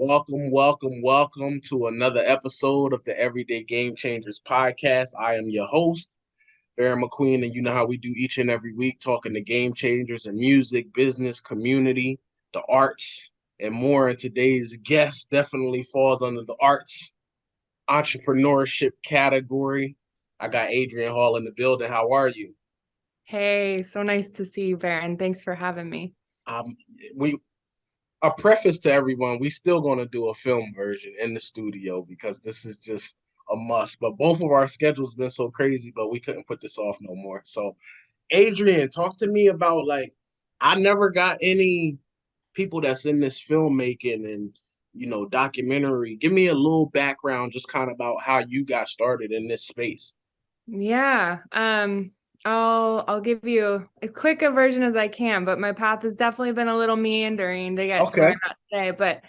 Welcome to another episode of the Everyday Game Changers podcast. I am your host, Baron McQueen, and you know how we do each and every week, talking to game changers in music, business, community, the arts, and more. And today's guest definitely falls under the arts entrepreneurship category. I got Adrienne Hall in the building. How are you? Hey, so nice to see you, Baron. Thanks for having me. Um, we a preface to everyone, we still going to do a film version in the studio because this is just a must. But both of our schedules been so crazy, but we couldn't put this off no more. So, Adrienne, talk to me about I never got any people that's in this filmmaking and documentary. Give me a little background, just kind of about how you got started in this space. Yeah, I'll give you as quick a version as I can, but my path has definitely been a little meandering to get to where Okay. I'm at today. But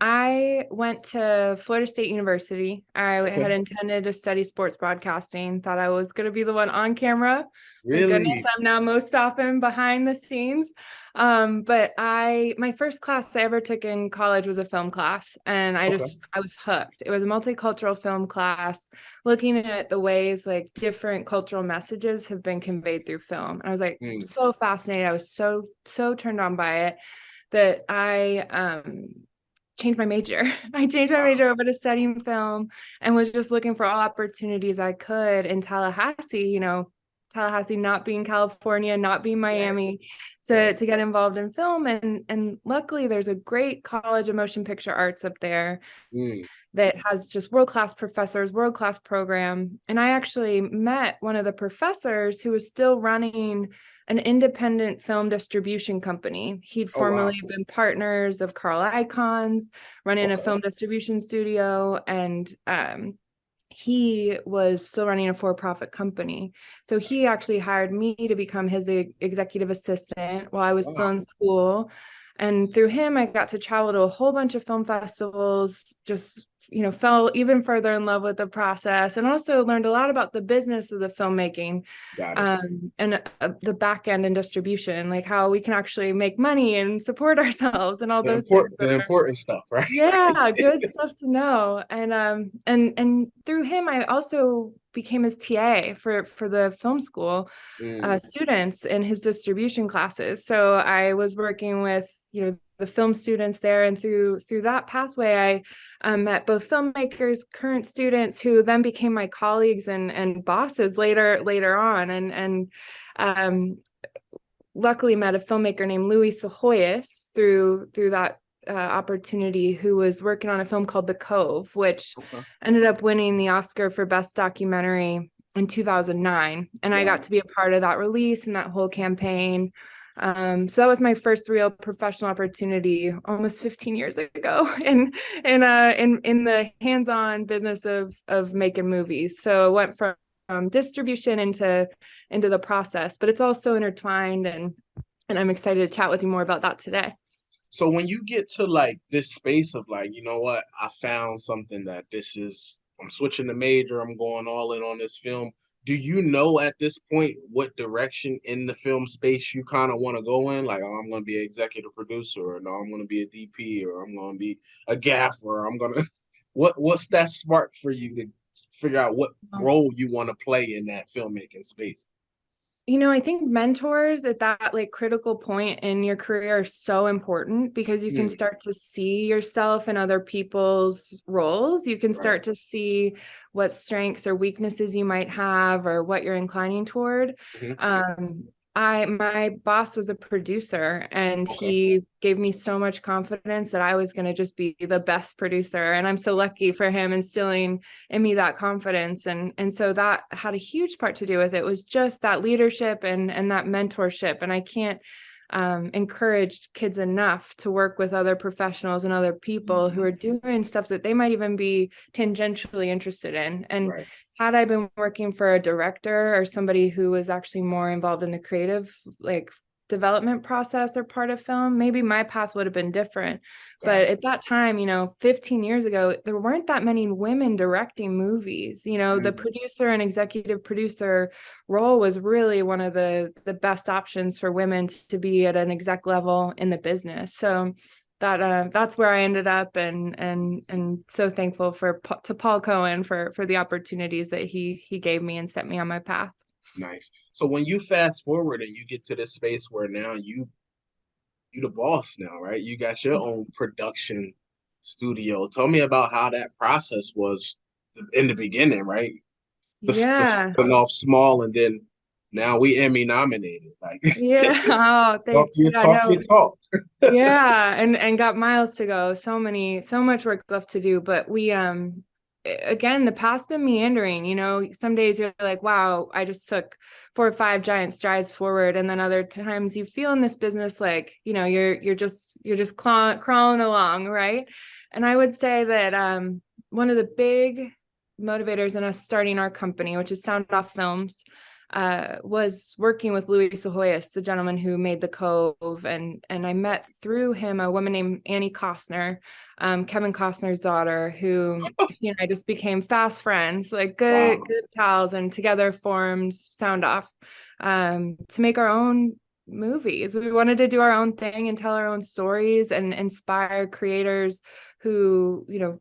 I went to Florida State University. I Okay. had intended to study sports broadcasting, thought I was going to be the one on camera. Thank goodness Really? I'm now most often behind the scenes. But my first class I ever took in college was a film class, and Okay. I was hooked. It was a multicultural film class looking at the ways like different cultural messages have been conveyed through film. And I was like Mm. so fascinated. I was so turned on by it that I changed my major. I changed my Wow. major over to studying film and was just looking for all opportunities I could in Tallahassee, Tallahassee not being California, not being Right. Miami, Right. to get involved in film. And luckily there's a great College of Motion Picture Arts up there Mm. that has just world-class professors, world-class program. And I actually met one of the professors who was still running an independent film distribution company. He'd Oh, wow. formerly been partners of Carl Icahns, running a Okay. film distribution studio, and he was still running a for-profit company. So he actually hired me to become his executive assistant while I was still Wow. in school. And through him, I got to travel to a whole bunch of film festivals, just fell even further in love with the process, and also learned a lot about the business of the filmmaking, Got it. and the back end and distribution, like how we can actually make money and support ourselves and all The those things important that the are, important stuff, right? yeah, good stuff to know. And through him, I also became his TA for the film school Mm. students in his distribution classes. So I was working with, the film students there, and through that pathway, I met both filmmakers, current students who then became my colleagues and bosses later on, and um, luckily met a filmmaker named Louis Sahoyas through that opportunity, who was working on a film called The Cove, which Okay. ended up winning the Oscar for Best Documentary in 2009. And I got Wow. to be a part of that release and that whole campaign. So that was my first real professional opportunity almost 15 years ago in the hands-on business of making movies. So it went from distribution into the process, but it's also intertwined, and I'm excited to chat with you more about that today. So when you get to this space of you know what, I found something that I'm switching the major, I'm going all in on this film. Do you know at this point what direction in the film space you kind of want to go in? Like, oh, I'm going to be an executive producer, or no, I'm going to be a DP, or I'm going to be a gaffer, or I'm going to what's that spark for you to figure out what role you want to play in that filmmaking space? I think mentors at that like critical point in your career are so important, because you can Hmm. start to see yourself in other people's roles. You can Right. start to see what strengths or weaknesses you might have, or what you're inclining toward. Hmm. Um, my boss was a producer, and Okay. he gave me so much confidence that I was going to just be the best producer. And I'm so lucky for him instilling in me that confidence, and so that had a huge part to do with it. Was just that leadership and that mentorship. And I can't encourage kids enough to work with other professionals and other people who Hmm. are doing stuff that they might even be tangentially interested in. And Right. had I been working for a director or somebody who was actually more involved in the creative like development process or part of film, maybe my path would have been different. Got But it. at that time, 15 years ago, there weren't that many women directing movies. The Mm. producer and executive producer role was really one of the best options for women to be at an exec level in the business. So that's where I ended up, and so thankful to Paul Cohen for the opportunities that he gave me and set me on my path. Nice. So when you fast forward and you get to this space where now you the boss now, right? You got your own production studio. Tell me about how that process was in the beginning, right? The Yeah. starting off small and then now we Emmy nominated. Like Yeah. Oh, talk thanks. your Yeah, talk no. your talk. Yeah, and got miles to go. So much work left to do, but we again, the path's been meandering, you know. Some days you're like, wow, I just took 4 or 5 giant strides forward, and then other times you feel in this business like, you know, you're just crawling along, right? And I would say that one of the big motivators in us starting our company, which is Sound Off Films, was working with Louis Sahoyas, the gentleman who made The Cove, and I met through him a woman named Annie Costner, Kevin Costner's daughter, who he and I just became fast friends, like good Wow. good pals, and together formed Sound Off to make our own movies. We wanted to do our own thing and tell our own stories and inspire creators who, you know,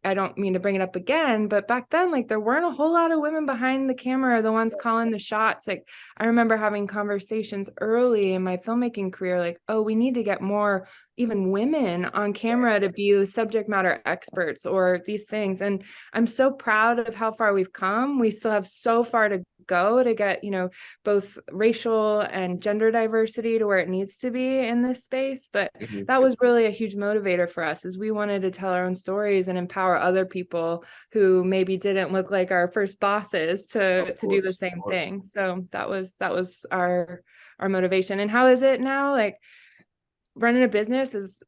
I don't mean to bring it up again, but back then, like there weren't a whole lot of women behind the camera, the ones calling the shots. Like I remember having conversations early in my filmmaking career, like, oh, we need to get more even women on camera to be the subject matter experts or these things. And I'm so proud of how far we've come. We still have so far to go to get, you know, both racial and gender diversity to where it needs to be in this space. But Mhm. that was really a huge motivator for us, is we wanted to tell our own stories and empower other people who maybe didn't look like our first bosses to do the Of same course. thing. So that was our motivation. And how is it now? Like running a business is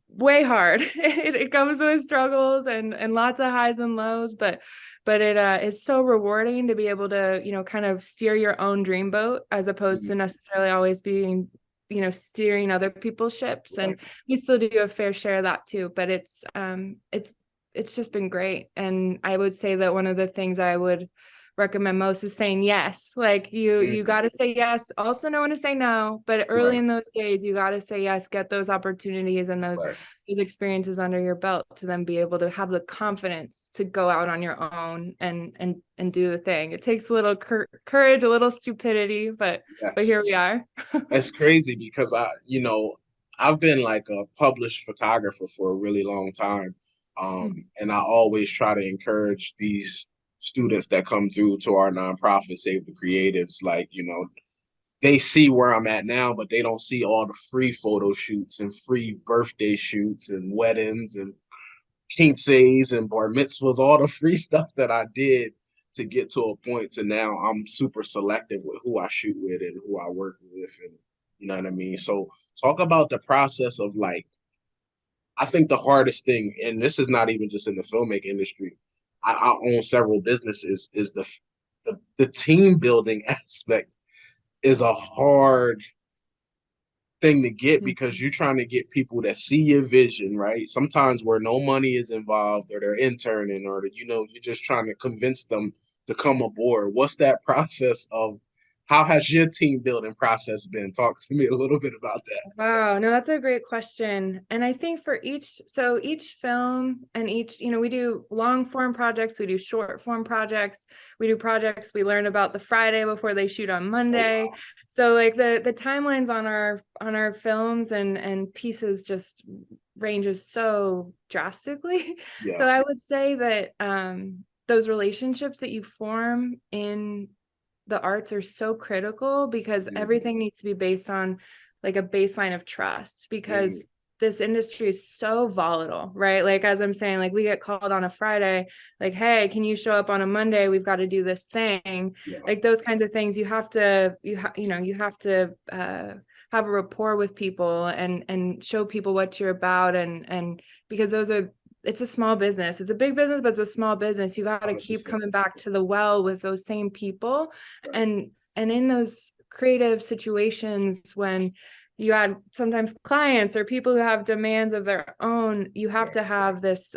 way hard. It comes with struggles and lots of highs and lows, but it is so rewarding to be able to, you know, kind of steer your own dream boat as opposed Mhm. to necessarily always being, you know, steering other people's ships. Right. And we still do a fair share of that too, but it's just been great. And I would say that one of the things I would recommend most is saying yes. Like you Mhm. got to say yes, also know when to say no, but early Right. in those days you got to say yes, get those opportunities and Right. those experiences under your belt to then be able to have the confidence to go out on your own and do the thing. It takes a little courage, a little stupidity, but Yes. here we are. It's crazy because I've been like a published photographer for a really long time. And I always try to encourage these students that come through to our nonprofit, Save the Creatives, like, they see where I'm at now, but they don't see all the free photo shoots and free birthday shoots and weddings and quinceañeras and bar mitzvahs, all the free stuff that I did to get to a point to now I'm super selective with who I shoot with and who I work with, and you know what I mean. So talk about the process of like, I think the hardest thing, and this is not even just in the filmmaking industry. I own several businesses. Is the team building aspect is a hard thing to get because you're trying to get people that see your vision, right? Sometimes where no money is involved or they're interning or you're just trying to convince them to come aboard. What's that process of how has your team building process been? Talk to me a little bit about that. Wow, no, that's a great question. And I think for each film and each, you know, we do long form projects, we do short form projects, we do projects we learn about the Friday before they shoot on Oh Monday. wow. So like the timelines on our films and pieces just ranges so drastically. Yeah. So I would say that those relationships that you form in the arts are so critical because Mhm. everything needs to be based on like a baseline of trust, Mhm. because this industry is so volatile, right? Like as I'm saying, like we get called on a Friday, like, hey, can you show up on a Monday? We've got to do this thing. Yeah. Like those kinds of things, you have to you have to have a rapport with people and show people what you're about, and because those are, it's a small business. It's a big business, but it's a small business. You got to keep 100%. coming back to the well with those same people. Right. And in those creative situations when you had sometimes clients or people who have demands of their own, you have Right. to have this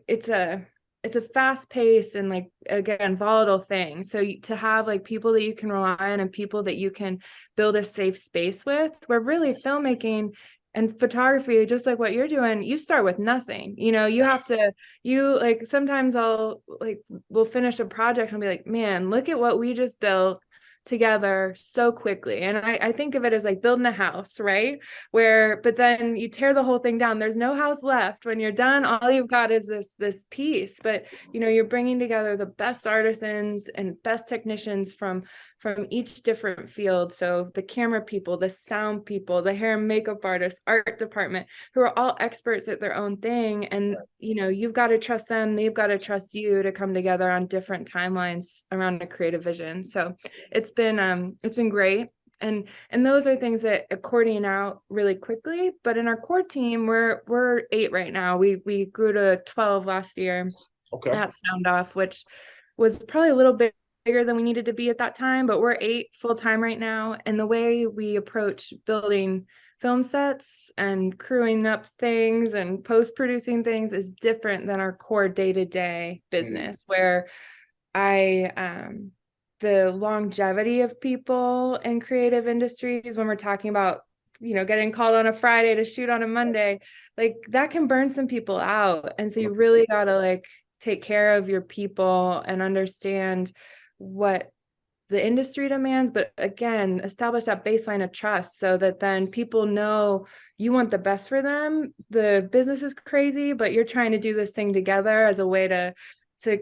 it's a it's a fast paced and like, again, volatile thing. So to have like people that you can rely on and people that you can build a safe space with, where really filmmaking and photography, just like what you're doing, you start with nothing. You have to, you like, sometimes I'll like, we'll finish a project and I'll be like, man, look at what we just built together so quickly. And I think of it as like building a house, right? But then you tear the whole thing down. There's no house left. When you're done, all you've got is this piece. But you're bringing together the best artisans and best technicians from each different field. So the camera people, the sound people, the hair and makeup artists, art department, who are all experts at their own thing. And you've got to trust them, they've got to trust you to come together on different timelines around a creative vision. So it's been great. And those are things that accordion out really quickly. But in our core team, we're 8 right now. We grew to 12 last year Okay. at Sound Off, which was probably a little bit bigger than we needed to be at that time, but we're 8 full-time right now. And the way we approach building film sets and crewing up things and post-producing things is different than our core day-to-day business, where the longevity of people in creative industries, when we're talking about getting called on a Friday to shoot on a Monday, like that can burn some people out. And so you really got to like take care of your people and understand what the industry demands, but again, establish that baseline of trust so that then people know you want the best for them. The business is crazy, but you're trying to do this thing together as a way to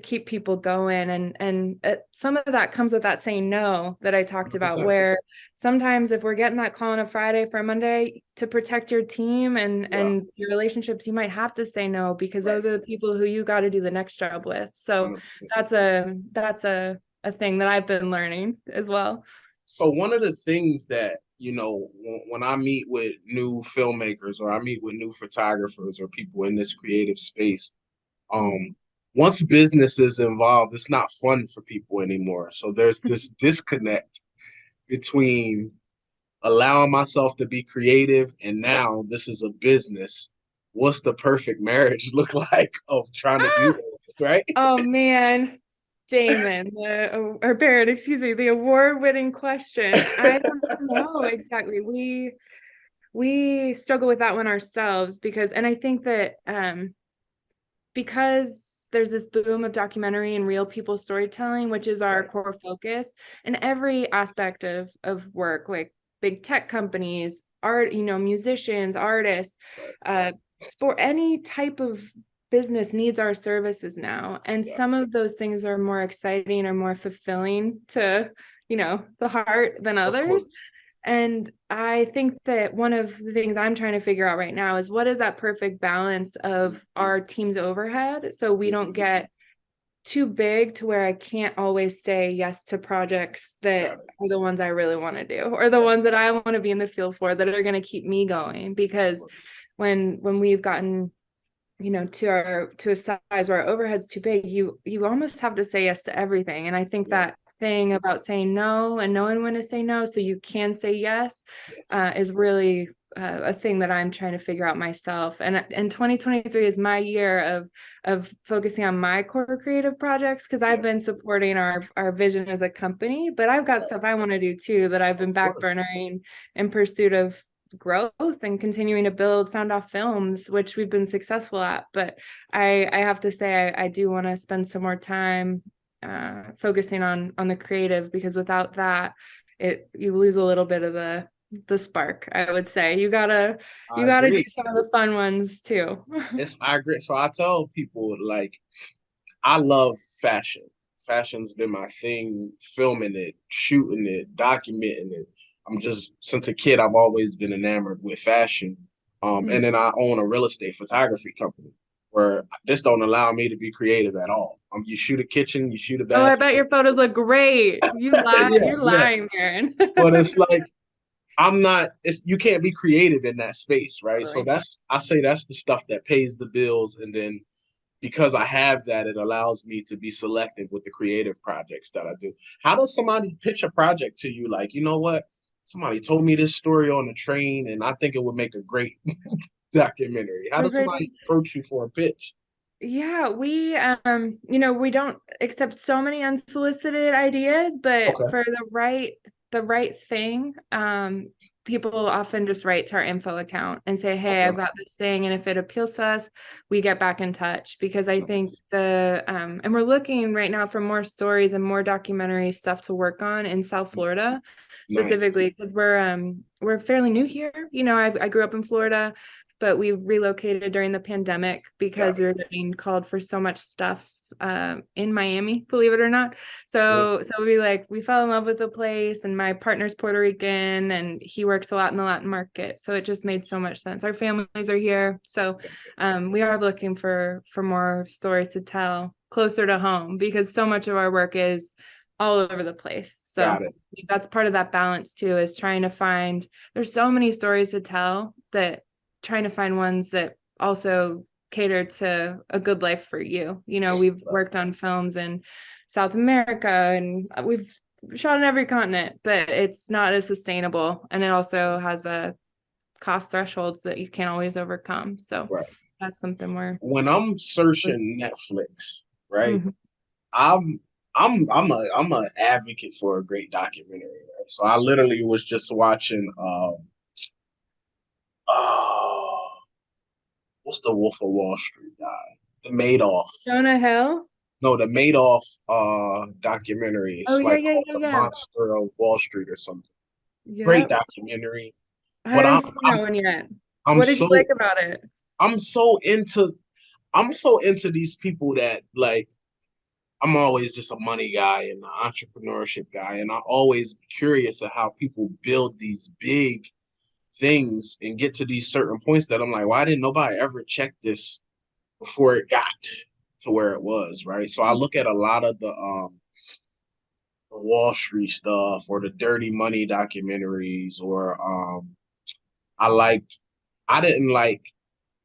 keep people going. And some of that comes with that saying no that I talked about, 100%. where sometimes if we're getting that call on a Friday for a Monday, to protect your team and your relationships, you might have to say no, because those are the people who you got to do the next job with. So 100%. that's a thing that I've been learning as well. So one of the things that, when I meet with new filmmakers or I meet with new photographers or people in this creative space, um, once business is involved, it's not fun for people anymore. So there's this disconnect between allowing myself to be creative and now this is a business. What's the perfect marriage look like of trying to do this, right? Oh man, Damon, or Barrett, excuse me, the award-winning question. I don't know exactly. We struggle with that one ourselves and I think that because there's this boom of documentary and real people storytelling, which is our core focus, and every aspect of work, like big tech companies, art, musicians, artists, sport, any type of business needs our services now. And some of those things are more exciting or more fulfilling to, the heart than Of others. course. And I think that one of the things I'm trying to figure out right now is what is that perfect balance of our team's overhead, so we don't get too big to where I can't always say yes to projects that are the ones I really want to do, or the ones that I want to be in the field for, that are going to keep me going. Because when we've gotten to a size where our overhead's too big, you almost have to say yes to everything. And I think that thing about saying no and knowing when to say no so you can say yes is really a thing that I'm trying to figure out myself. And 2023 is my year of focusing on my core creative projects, because I've been supporting our vision as a company, but I've got stuff I want to do too that I've been backburnering in pursuit of growth and continuing to build Sound Off Films, which we've been successful at. But I have to say I do want to spend some more time focusing on the creative, because without that, you lose a little bit of the spark. I would say you gotta I do agree. some of the fun ones too. I agree. So I tell people, like, I love fashion. Fashion's been my thing, filming it, shooting it, documenting it. I'm just, since a kid, I've always been enamored with fashion. And then I own a real estate photography company where this don't allow me to be creative at all. You shoot a kitchen, you shoot a Oh, I bathroom. bet your photos look great. Yeah, You're yeah. lying, Aaron. But it's like, I'm not, you can't be creative in that space, right? So Totally. I say that's the stuff that pays the bills. And then because I have that, it allows me to be selective with the creative projects that I do. How does somebody pitch a project to you? Like, you know what? Somebody told me this story on the train, and I think it would make a great documentary. How does somebody approach you for a pitch? Yeah, we don't accept so many unsolicited ideas, but Okay. for the right thing, people often just write to our info account and say, "Hey, I've Okay. got this thing," and if it appeals to us, we get back in touch because I think Nice. and we're looking right now for more stories and more documentary stuff to work on in South Florida Nice. specifically because we're fairly new here. I grew up in Florida, but we relocated during the pandemic Got because we it. were getting called for so much stuff in Miami, believe it or not. Yeah. So we fell in love with the place, and my partner's Puerto Rican, and he works a lot in the Latin market. So it just made so much sense. Our families are here, so we are looking for more stories to tell closer to home because so much of our work is all over the place. Got So it. that's part of that balance too, is trying to find, there's so many stories to tell that trying to find ones that also cater to a good life for you. We've Right. worked on films in South America and we've shot in every continent, but it's not as sustainable. And it also has a cost thresholds that you can't always overcome. So Right. that's something we're When I'm searching Netflix, right? Mhm. I'm I'm a advocate for a great documentary, right? So I literally was just watching uh what's the Wolf of Wall Street guy? The Madoff. Jonah Hill. No, the Madoff documentary. Oh It's yeah, like yeah, called yeah, The yeah. Monster of Wall Street or something. Great Yep. documentary. I But haven't seen that one yet. I'm What did you like so about it? I'm so into I'm so into these people that like I'm always just a money guy and an entrepreneurship guy, and I always curious of how people build these big things and get to these certain points that I'm like, why didn't nobody ever check this before it got to where it was, right? So I look at a lot of the Wall Street stuff or the Dirty Money documentaries, or I liked I didn't like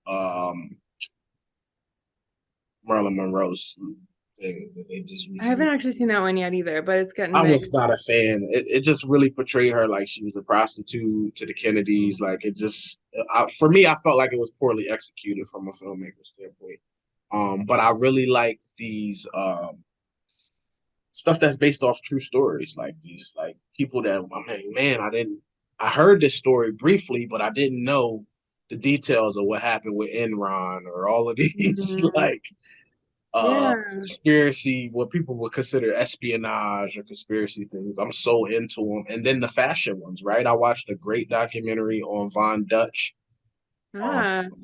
um Marilyn Monroe's thing that they just I haven't recently. actually seen that one yet either, but it's getting I was mixed. not a fan. It just really portrayed her like she was a prostitute to the Kennedys. Like it just, for me, I felt like it was poorly executed from a filmmaker standpoint. But I really like these stuff that's based off true stories, like these like people that I'm like, man, I heard this story briefly, but I didn't know the details of what happened with Enron or all of these Mhm. like Yeah. conspiracy, what people would consider espionage or conspiracy things. I'm so into them. And then the fashion ones, right? I watched a great documentary on Von Dutch, um,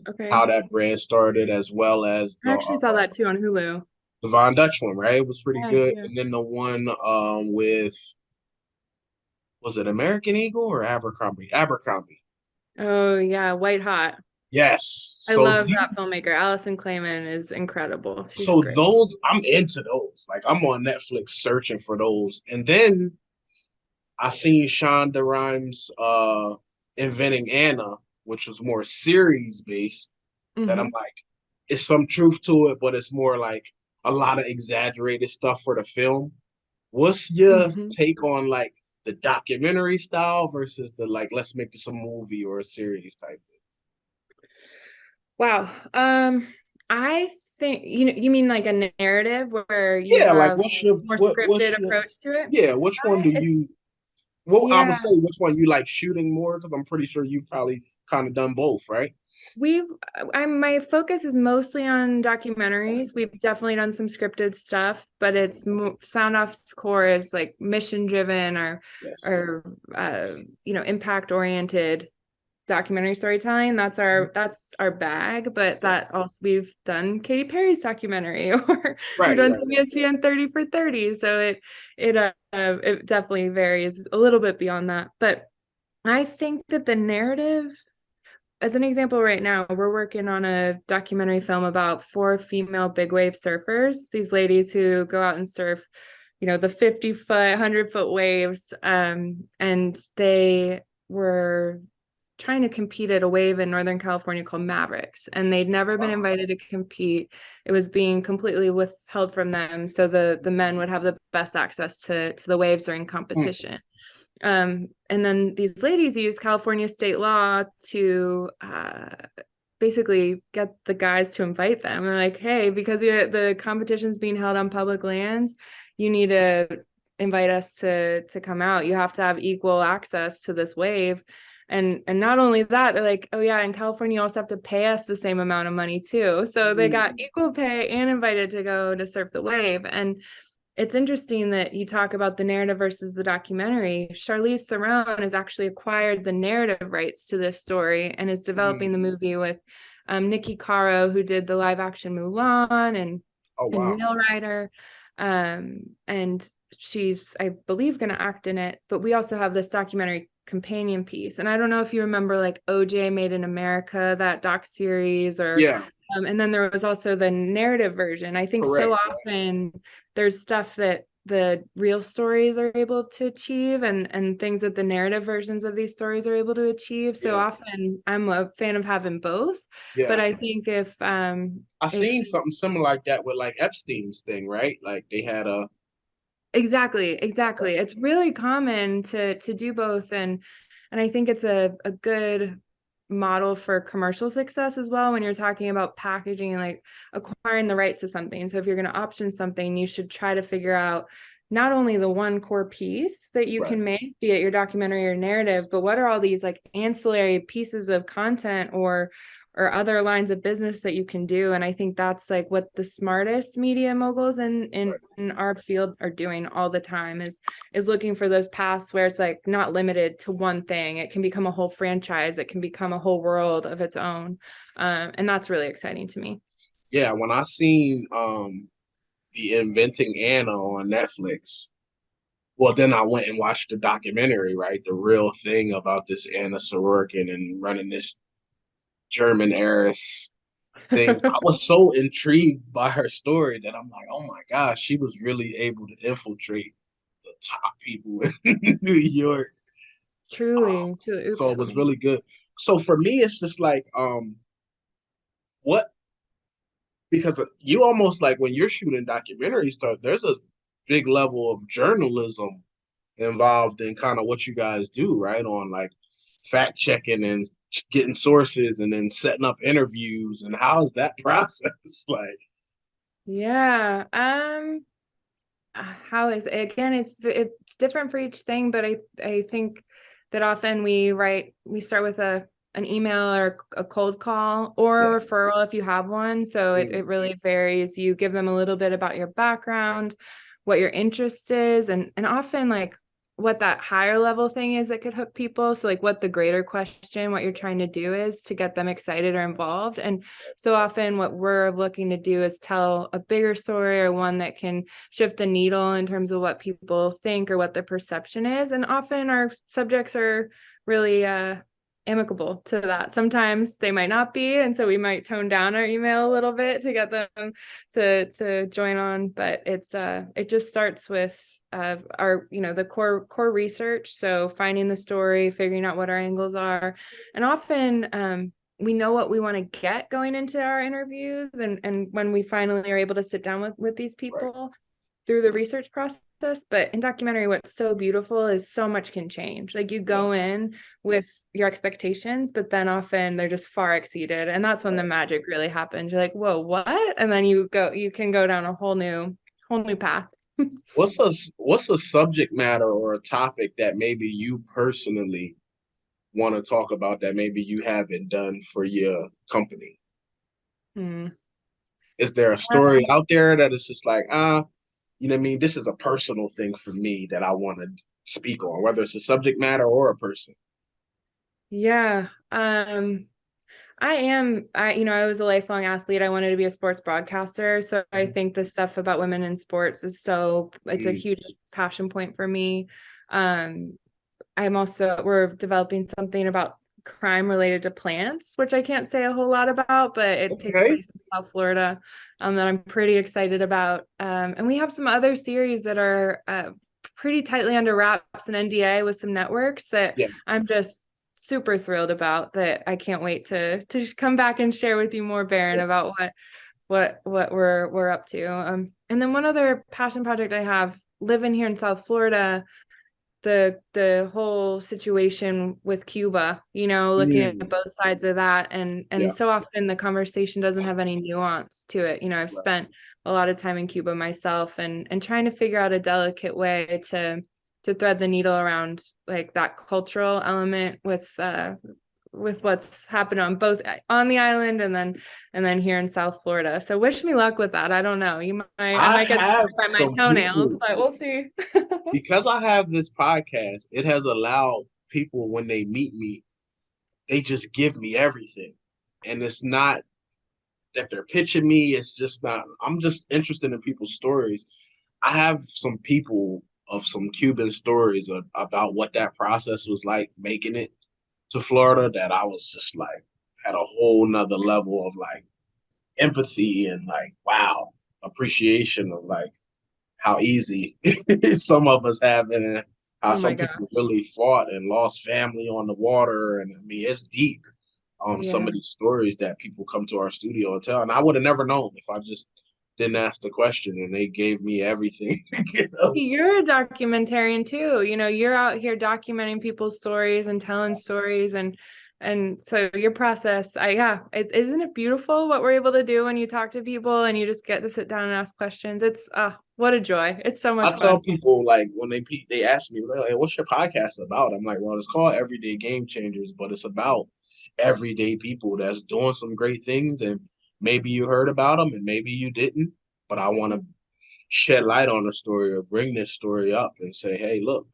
Okay. how that brand started, as well as I actually saw that too on Hulu. the Von Dutch one, right? It was pretty Yeah, good. yeah. And then the one with, was it American Eagle or Abercrombie? Abercrombie. Oh yeah, White Hot. Yes. I love that filmmaker. Alison Klayman is incredible. She's So great. those, I'm into those. Like I'm on Netflix searching for those. And then I seen Shonda Rhimes inventing Anna, which was more series based. That I'm Hmm. like, it's some truth to it, but it's more like a lot of exaggerated stuff for the film. What's your Hmm. take on like the documentary style versus the like let's make this a movie or a series type thing? Wow. I think you mean like a narrative where you Yeah, like have more scripted what's your approach to it? yeah, which one do It's you well I would Yeah. say which one you like shooting more because I'm pretty sure you've probably kind of done both, right? We've I'm my focus is mostly on documentaries. We've definitely done some scripted stuff, but it's Sound Off's core is like mission driven Yes. or impact oriented documentary storytelling. That's our bag, but that Yes. also we've done Katy Perry's documentary or we've Right, done right, some right. ESPN 30 for 30. So it definitely varies a little bit beyond that. But I think that the narrative, as an example, right now, we're working on a documentary film about four female big wave surfers, these ladies who go out and surf, the 50-foot, 100-foot waves. And they were trying to compete at a wave in Northern California called Mavericks, and they'd never been Wow. invited to compete. It was being completely withheld from them, so the men would have the best access to the waves during Hmm. competition. And then these ladies used California state law to basically get the guys to invite them. They're like, hey, because the competition's being held on public lands, you need to invite us to come out. You have to have equal access to this wave. And not only that, they're like, oh yeah, in California, you also have to pay us the same amount of money too. So they got equal pay and invited to go to surf the wave. And it's interesting that you talk about the narrative versus the documentary. Charlize Theron has actually acquired the narrative rights to this story and is developing the movie with Nikki Caro, who did the live action Mulan Oh and wow. Wheel Rider. And she's, I believe, going to act in it. But we also have this documentary companion piece. And I don't know if you remember like OJ Made in America, that doc series, or Yeah, and then there was also the narrative version. I think so correct. often there's stuff that the real stories are able to achieve and things that the narrative versions of these stories are able to achieve. So Yeah, often I'm a fan of having both. But yeah. I think I if seen something similar like that with like Epstein's thing, right? Like they had a exactly. It's really common to do both. And I think it's a good model for commercial success as well when you're talking about packaging and like acquiring the rights to something. So if you're going to option something, you should try to figure out not only the one core piece that you right, can make, be it your documentary or narrative, but what are all these like ancillary pieces of content or other lines of business that you can do. And I think that's like what the smartest media moguls right. in our field are doing all the time is looking for those paths where it's like not limited to one thing. It can become a whole franchise. It can become a whole world of its own. And that's really exciting to me. Yeah, when I seen the Inventing Anna on Netflix, well then I went and watched the documentary, right? The real thing about this Anna Sorokin and running this German heiress thing. I was so intrigued by her story that I'm like, oh my gosh, she was really able to infiltrate the top people in New York. Truly. So Oops, it let was me. really good. So for me, it's just like, what because you almost like when you're shooting documentary stuff, there's a big level of journalism involved in kind of what you guys do, right? On like fact checking and getting sources and then setting up interviews. And how is that process? Like, Yeah. How is it? Again, it's different for each thing, but I think that often we start with an email or a cold call yeah, or a referral if you have one. So it mm, really varies. You give them a little bit about your background, what your interest is, and often like what that higher level thing is that could hook people. So like what the greater question, what you're trying to do is to get them excited or involved. And so often what we're looking to do is tell a bigger story or one that can shift the needle in terms of what people think or what the perception is. And often our subjects are really amicable to that. Sometimes they might not be, and so we might tone down our email a little bit to get them to join on. But it just starts with our the core research. So finding the story, figuring out what our angles are, and often we know what we want to get going into our interviews and when we finally are able to sit down with these right, people through the research process. But in documentary, what's so beautiful is so much can change. Like you yeah, go in with your expectations, but then often they're just far exceeded. And that's when the right. magic really happens. You're like, whoa, what? And then you can go down a whole new path. What's a subject matter or a topic that maybe you personally want to talk about that maybe you haven't done for your company? Hmm. Is there a story out there that is just like, you know what I mean? This is a personal thing for me that I want to speak on, whether it's a subject matter or a person. Yeah. I was a lifelong athlete. I wanted to be a sports broadcaster. So I Mhm. think the stuff about women in sports it's a Mm, huge passion point for me. Um, we're developing something about crime related to plants, which I can't say a whole lot about, but it takes okay. place in South Florida, that I'm pretty excited about. And we have some other series that are pretty tightly under wraps and NDA with some networks that Yeah. I'm just super thrilled about that I can't wait to come back and share with you more, Baron, about what we're up to. And then one other passion project I have living here in South Florida. the whole situation with Cuba, looking at Mm, both sides of that, and yeah. so often the conversation doesn't have any nuance to it. I've Right. spent a lot of time in Cuba myself, and trying to figure out a delicate way to thread the needle around like that cultural element with what's happened on both on the island and then here in South Florida. So wish me luck with that. I don't know. I I might get have stuck by my some toenails, people, but we'll see. because I have this podcast, it has allowed people when they meet me, they just give me everything. And it's not that they're pitching me, it's just not, I'm just interested in people's stories. I have some people of some Cuban stories about what that process was like making it to Florida that I was just like, had a whole nother level of like empathy and like, wow, appreciation of like how easy some of us have it and how Oh my some God. people really fought and lost family on the water. And I mean, it's deep. Some Yeah. of these stories that people come to our studio and tell, and I would have never known if I just didn't ask the question and they gave me everything. So, You're a documentarian too. You're out here documenting people's stories and telling stories and so your process, isn't it beautiful what we're able to do when you talk to people and you just get to sit down and ask questions? It's what a joy. It's so I much tell fun. people like when they ask me, like, "Hey, what's your podcast about?" I'm like, well, it's called Everyday Game Changers, but it's about everyday people that's doing some great things, and maybe you heard about them and maybe you didn't, but I want to shed light on the story or bring this story up and say, hey, look,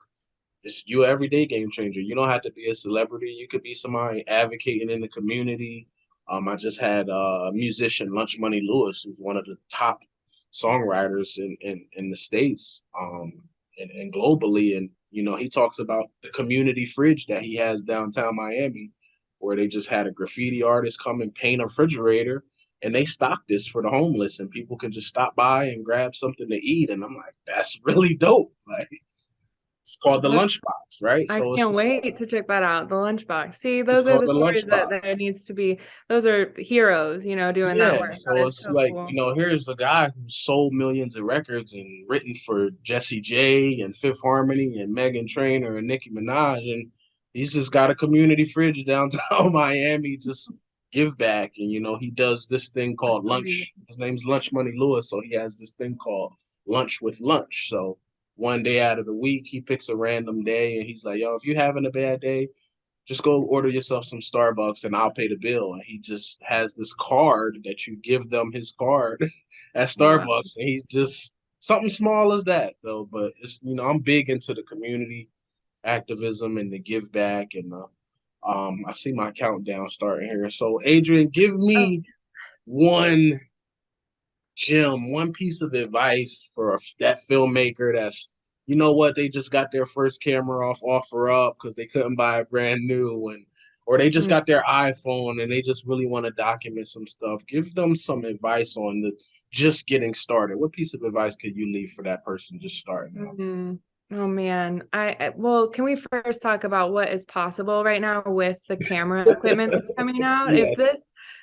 it's you an everyday game changer. You don't have to be a celebrity. You could be somebody advocating in the community. I just had a musician, Lunch Money Lewis, who's one of the top songwriters in the States, and globally. And, he talks about the community fridge that he has downtown Miami, where they just had a graffiti artist come and paint a refrigerator and they stock this for the homeless and people can just stop by and grab something to eat. And I'm like, that's really dope. Like, it's called the That's lunchbox, right? I So it's can't just like wait to check that out. The lunchbox. See, it's those are called the the stories that lunchbox. there needs to be. Those are heroes, doing that Yeah. work. So That is it's so like, cool. here's a guy who sold millions of records and written for Jesse J and Fifth Harmony and Megan Trainor and Nicki Minaj. And he's just got a community fridge downtown Miami, just give back. And he does this thing That's called amazing. lunch. His name's Lunch Money Lewis. So he has this thing called Lunch with Lunch. So one day out of the week, he picks a random day and he's like, yo, if you're having a bad day, just go order yourself some Starbucks and I'll pay the bill. And he just has this card that you give them his card at Wow. Starbucks. And he's just something small as that though. But it's, I'm big into the community activism and the give back. And I see my countdown starting here. So Adrienne, give Oh, me one Jim, one piece of advice for that filmmaker that's, what, they just got their first camera off OfferUp because they couldn't buy a brand new one, or they just mm, got their iPhone and they just really want to document some stuff. Give them some advice on the just getting started. What piece of advice could you leave for that person just starting out? mm. Oh man. Well, can we first talk about what is possible right now with the camera equipment that's coming out? If this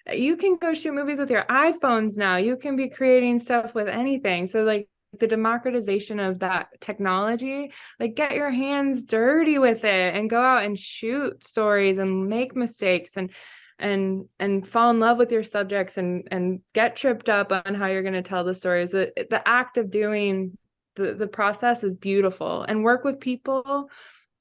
Yes. You can go shoot movies with your iPhones now. You can be creating stuff with anything. So like the democratization of that technology, like get your hands dirty with it and go out and shoot stories and make mistakes and fall in love with your subjects and get tripped up on how you're going to tell the stories. The act of doing the process is beautiful, and work with people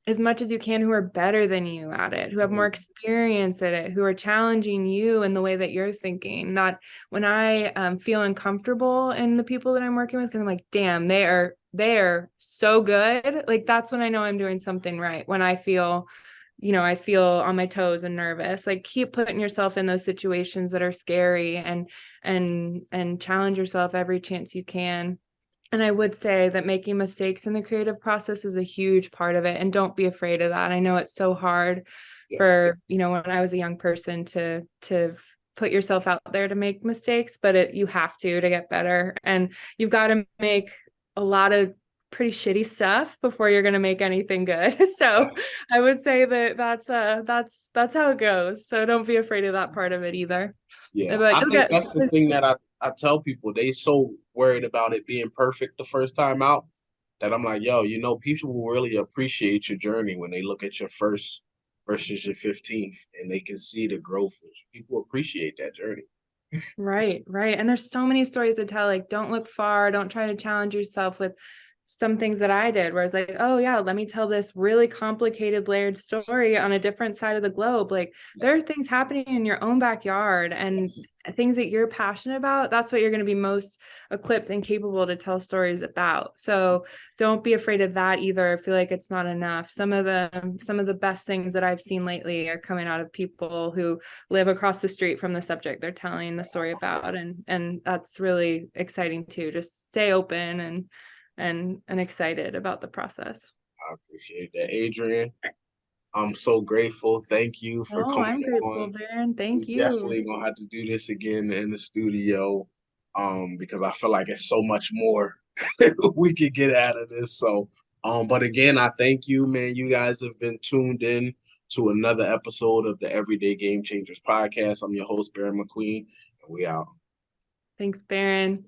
as much as you can who are better than you at it, who have more Mm, experience at it, who are challenging you in the way that you're thinking. Not when I feel uncomfortable in the people that I'm working with, because I'm like, damn, they are so good. Like that's when I know I'm doing something right. When I feel on my toes and nervous. Like keep putting yourself in those situations that are scary and challenge yourself every chance you can. And I would say that making mistakes in the creative process is a huge part of it. And don't be afraid of that. I know it's so hard yeah. for, when I was a young person to put yourself out there to make mistakes, but you have to get better. And you've got to make a lot of pretty shitty stuff before you're going to make anything good. So I would say that that's how it goes. So don't be afraid of that part of it either. Yeah. But I you'll think get that's the thing that I tell people. They so worried about it being perfect the first time out. that I'm like, yo, people will really appreciate your journey when they look at your first versus your 15th and they can see the growth. People appreciate that journey. Right, right. And there's so many stories to tell. Like, don't look far, don't try to challenge yourself with some things that I did, where it's like, oh yeah, let me tell this really complicated, layered story on a different side of the globe. Like, there are things happening in your own backyard and Yes. things that you're passionate about. That's what you're going to be most equipped and capable to tell stories about. So don't be afraid of that either. I feel like it's not enough. Some of the best things that I've seen lately are coming out of people who live across the street from the subject they're telling the story about, and that's really exciting too. Just stay open and excited about the process. I appreciate that, Adrienne. I'm so grateful. Thank you for Oh, coming I'm grateful, on. Darren. We Thank you. definitely gonna have to do this again in the studio, because I feel like it's so much more we could get out of this. So, but again, I thank you, man. You guys have been tuned in to another episode of the Everyday Game Changers podcast. I'm your host, Barry McQueen, and we out. Thanks, Baron.